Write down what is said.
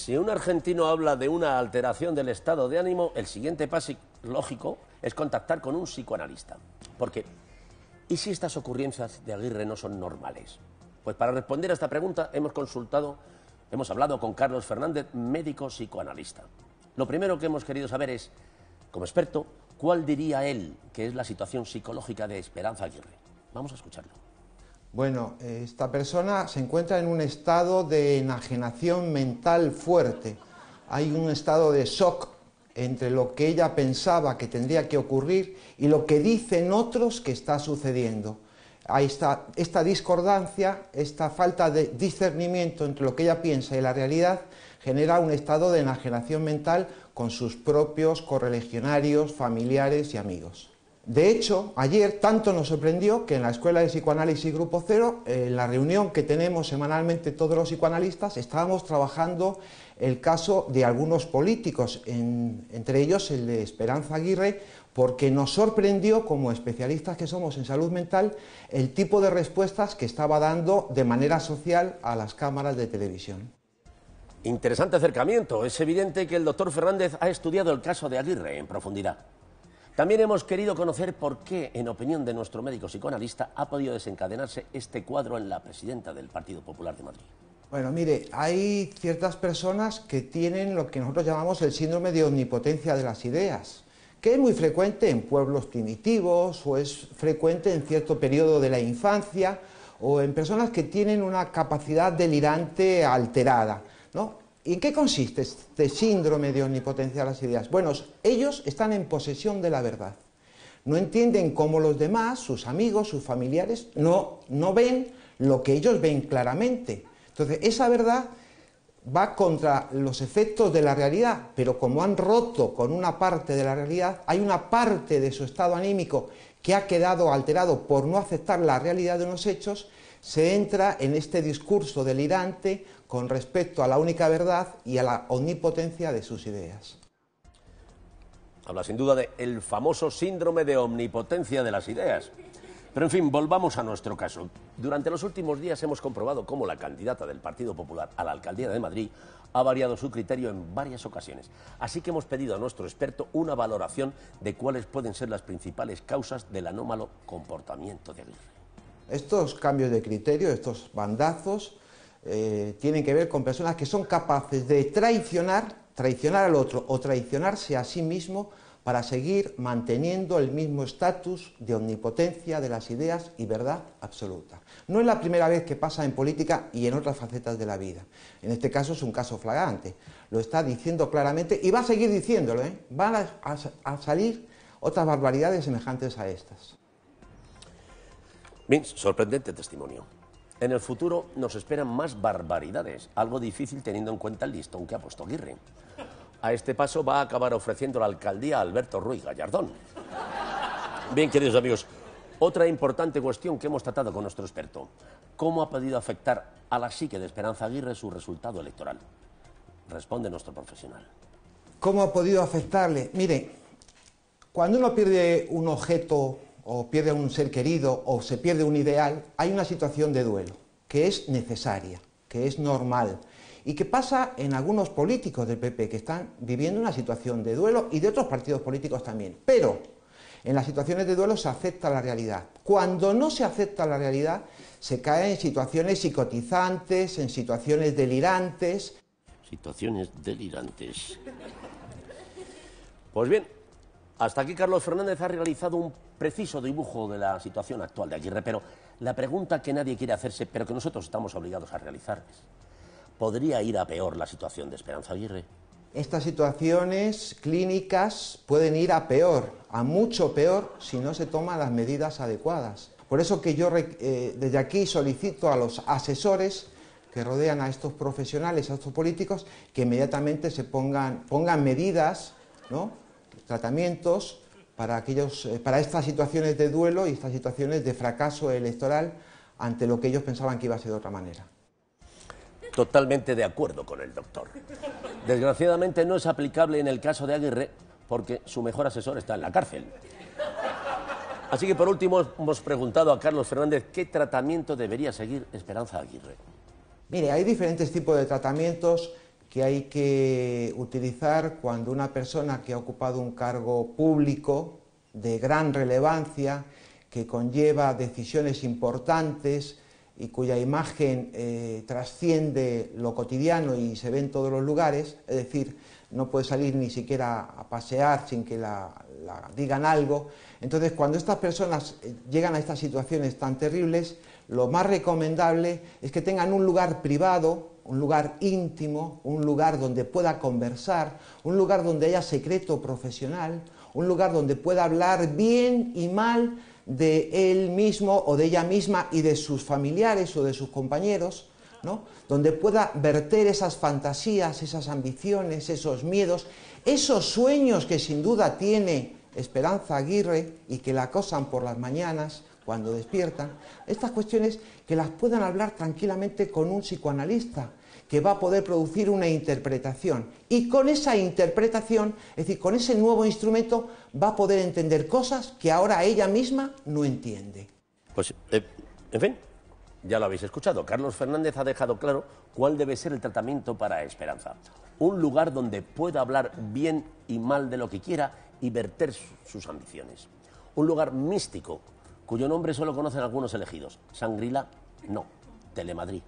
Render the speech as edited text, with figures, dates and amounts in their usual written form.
Si un argentino habla de una alteración del estado de ánimo, el siguiente paso lógico es contactar con un psicoanalista. Porque, ¿y si estas ocurrencias de Aguirre no son normales? Pues para responder a esta pregunta hemos hablado con Carlos Fernández, médico psicoanalista. Lo primero que hemos querido saber es, como experto, ¿cuál diría él que es la situación psicológica de Esperanza Aguirre? Vamos a escucharlo. Bueno, esta persona se encuentra en un estado de enajenación mental fuerte. Hay un estado de shock entre lo que ella pensaba que tendría que ocurrir y lo que dicen otros que está sucediendo. Ahí está esta discordancia, esta falta de discernimiento entre lo que ella piensa y la realidad, genera un estado de enajenación mental con sus propios correligionarios, familiares y amigos. De hecho, ayer tanto nos sorprendió que en la Escuela de Psicoanálisis Grupo Cero, en la reunión que tenemos semanalmente todos los psicoanalistas, estábamos trabajando el caso de algunos políticos, entre ellos el de Esperanza Aguirre, porque nos sorprendió, como especialistas que somos en salud mental, el tipo de respuestas que estaba dando de manera social a las cámaras de televisión. Interesante acercamiento. Es evidente que el doctor Fernández ha estudiado el caso de Aguirre en profundidad. También hemos querido conocer por qué, en opinión de nuestro médico psicoanalista, ha podido desencadenarse este cuadro en la presidenta del Partido Popular de Madrid. Bueno, mire, hay ciertas personas que tienen lo que nosotros llamamos el síndrome de omnipotencia de las ideas, que es muy frecuente en pueblos primitivos o es frecuente en cierto periodo de la infancia o en personas que tienen una capacidad delirante alterada, ¿no? ¿Y en qué consiste este síndrome de omnipotencia de las ideas? Bueno, ellos están en posesión de la verdad. No entienden cómo los demás, sus amigos, sus familiares, no ven lo que ellos ven claramente. Entonces, esa verdad va contra los efectos de la realidad, pero como han roto con una parte de la realidad, hay una parte de su estado anímico que ha quedado alterado por no aceptar la realidad de unos hechos, se entra en este discurso delirante con respecto a la única verdad y a la omnipotencia de sus ideas. Habla sin duda del famoso síndrome de omnipotencia de las ideas. Pero en fin, volvamos a nuestro caso. Durante los últimos días hemos comprobado cómo la candidata del Partido Popular a la alcaldía de Madrid ha variado su criterio en varias ocasiones. Así que hemos pedido a nuestro experto una valoración de cuáles pueden ser las principales causas del anómalo comportamiento de Aguirre. Estos cambios de criterio, estos bandazos, tienen que ver con personas que son capaces de traicionar al otro o traicionarse a sí mismo para seguir manteniendo el mismo estatus de omnipotencia de las ideas y verdad absoluta. No es la primera vez que pasa en política y en otras facetas de la vida. En este caso es un caso flagrante. Lo está diciendo claramente y va a seguir diciéndolo, ¿eh? Van a salir otras barbaridades semejantes a estas. Bien, sorprendente testimonio. En el futuro nos esperan más barbaridades, algo difícil teniendo en cuenta el listón que ha puesto Aguirre. A este paso va a acabar ofreciendo la alcaldía a Alberto Ruiz Gallardón. Bien, queridos amigos, otra importante cuestión que hemos tratado con nuestro experto. ¿Cómo ha podido afectar a la psique de Esperanza Aguirre su resultado electoral? Responde nuestro profesional. ¿Cómo ha podido afectarle? Mire, cuando uno pierde un objeto o pierde un ser querido o se pierde un ideal, hay una situación de duelo que es necesaria, que es normal y que pasa en algunos políticos del PP que están viviendo una situación de duelo y de otros partidos políticos también. Pero en las situaciones de duelo se acepta la realidad. Cuando no se acepta la realidad, se cae en situaciones psicotizantes, en situaciones delirantes. Situaciones delirantes. Pues bien, hasta aquí Carlos Fernández ha realizado un preciso dibujo de la situación actual de Aguirre, pero la pregunta que nadie quiere hacerse, pero que nosotros estamos obligados a realizar es: ¿podría ir a peor la situación de Esperanza Aguirre? Estas situaciones clínicas pueden ir a peor, a mucho peor, si no se toman las medidas adecuadas. Por eso que yo desde aquí solicito a los asesores que rodean a estos profesionales, a estos políticos, que inmediatamente se pongan medidas, ¿no?, tratamientos para estas situaciones de duelo y estas situaciones de fracaso electoral ante lo que ellos pensaban que iba a ser de otra manera. Totalmente de acuerdo con el doctor. Desgraciadamente no es aplicable en el caso de Aguirre porque su mejor asesor está en la cárcel. Así que por último hemos preguntado a Carlos Fernández qué tratamiento debería seguir Esperanza Aguirre. Mire, hay diferentes tipos de tratamientos que hay que utilizar cuando una persona que ha ocupado un cargo público de gran relevancia, que conlleva decisiones importantes y cuya imagen trasciende lo cotidiano y se ve en todos los lugares, es decir, no puede salir ni siquiera a pasear sin que la digan algo. Entonces, cuando estas personas llegan a estas situaciones tan terribles, lo más recomendable es que tengan un lugar privado, un lugar íntimo, un lugar donde pueda conversar, un lugar donde haya secreto profesional, un lugar donde pueda hablar bien y mal de él mismo o de ella misma y de sus familiares o de sus compañeros, ¿no? Donde pueda verter esas fantasías, esas ambiciones, esos miedos, esos sueños que sin duda tiene Esperanza Aguirre y que la acosan por las mañanas cuando despiertan, estas cuestiones que las puedan hablar tranquilamente con un psicoanalista que va a poder producir una interpretación y con esa interpretación, es decir, con ese nuevo instrumento va a poder entender cosas que ahora ella misma no entiende. Pues, en fin, ya lo habéis escuchado. Carlos Fernández ha dejado claro cuál debe ser el tratamiento para Esperanza. Un lugar donde pueda hablar bien y mal de lo que quiera y verter sus ambiciones. Un lugar místico, cuyo nombre solo conocen algunos elegidos. Shangri-La, no. Telemadrid.